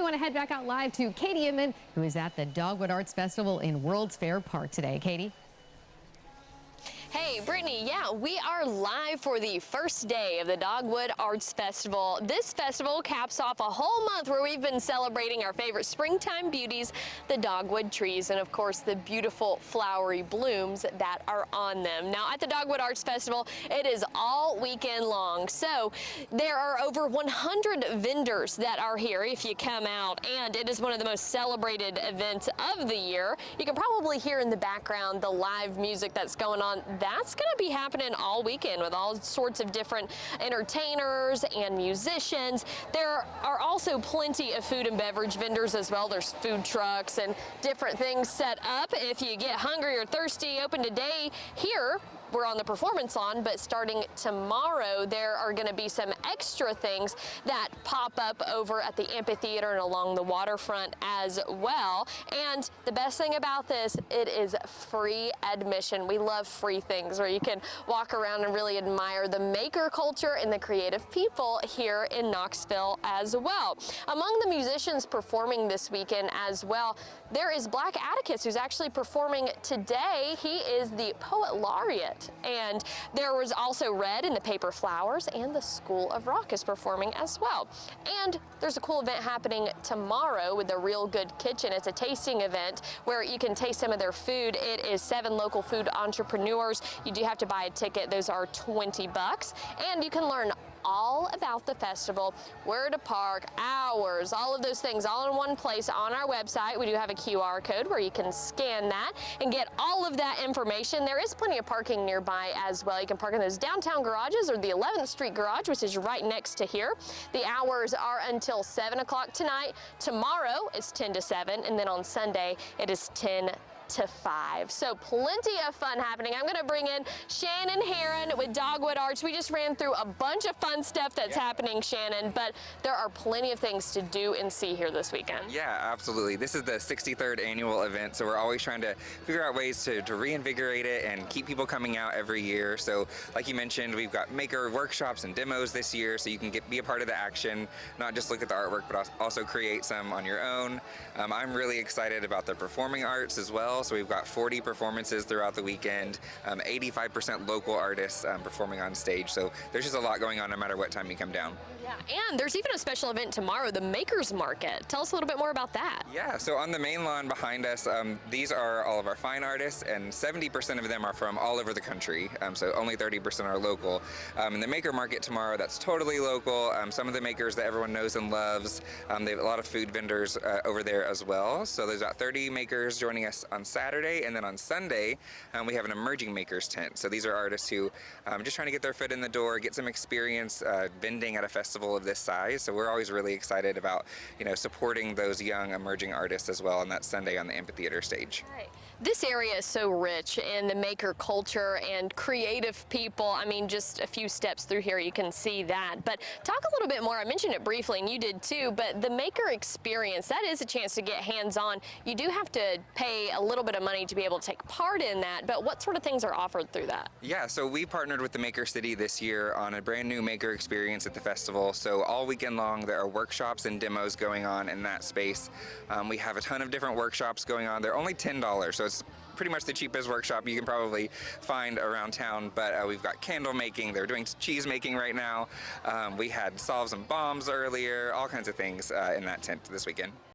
want to head back out live to Katie Inman, who is at the Dogwood Arts Festival in World's Fair Park today. Katie? Hey, Brittany, yeah, we are live for the first day of the Dogwood Arts Festival. This festival caps off a whole month where we've been celebrating our favorite springtime beauties, the dogwood trees, and of course the beautiful flowery blooms that are on them. Now at the Dogwood Arts Festival, it is all weekend long. So there are over 100 vendors that are here if you come out, and it is one of the most celebrated events of the year. You can probably hear in the background the live music that's going on. That's going to be happening all weekend with all sorts of different entertainers and musicians. There are also plenty of food and beverage vendors as well. There's food trucks and different things set up. If you get hungry or thirsty, open today here. We're on the performance lawn, but starting tomorrow, there are going to be some extra things that pop up over at the amphitheater and along the waterfront as well. And the best thing about this, it is free admission. We love free things where you can walk around and really admire the maker culture and the creative people here in Knoxville as well. Among the musicians performing this weekend as well, there is Black Atticus, who's actually performing today. He is the poet laureate. And there was also Red and the Paper Flowers, and the School of Rock is performing as well. And there's a cool event happening tomorrow with the Real Good Kitchen. It's a tasting event where you can taste some of their food. It is 7 local food entrepreneurs. You do have to buy a ticket. Those are $20. And you can learn all about the festival, where to park, hours, all of those things all in one place on our website. We do have a QR code where you can scan that and get all of that information. There is plenty of parking nearby as well. You can park in those downtown garages or the 11th Street garage, which is right next to here. The hours are until 7 o'clock tonight. Tomorrow it's 10 to 7, and then on Sunday it is 10 to 5. So plenty of fun happening. I'm going to bring in Shannon Heron with Dogwood Arts. We just ran through a bunch of fun stuff that's happening, Shannon, but there are plenty of things to do and see here this weekend. Yeah, absolutely. This is the 63rd annual event, so we're always trying to figure out ways to reinvigorate it and keep people coming out every year. So like you mentioned, we've got maker workshops and demos this year, so you can be a part of the action, not just look at the artwork, but also create some on your own. I'm really excited about the performing arts as well. So we've got 40 performances throughout the weekend, 85% local artists performing on stage. So there's just a lot going on no matter what time you come down. Yeah, and there's even a special event tomorrow, the Makers Market. Tell us a little bit more about that. Yeah, so on the main lawn behind us, these are all of our fine artists, and 70% of them are from all over the country, so only 30% are local. And the Maker Market tomorrow, that's totally local. Some of the makers that everyone knows and loves. They have a lot of food vendors over there as well. So there's about 30 makers joining us on Saturday, and then on Sunday, we have an emerging makers tent. So these are artists who just trying to get their foot in the door, get some experience vending at a festival of this size. So we're always really excited about, supporting those young emerging artists as well on that Sunday on the amphitheater stage. Right. This area is so rich in the maker culture and creative people. I mean, just a few steps through here, you can see that. But talk a little bit more. I mentioned it briefly, and you did too, but the maker experience, that is a chance to get hands-on. You do have to pay a little bit of money to be able to take part in that, but what sort of things are offered through that? Yeah, so we partnered with the Maker City this year on a brand new maker experience at the festival. So all weekend long, there are workshops and demos going on in that space. We have a ton of different workshops going on. They're only $10, so it's pretty much the cheapest workshop you can probably find around town, but we've got candle making, they're doing cheese making right now. We had solves and bombs earlier, all kinds of things in that tent this weekend.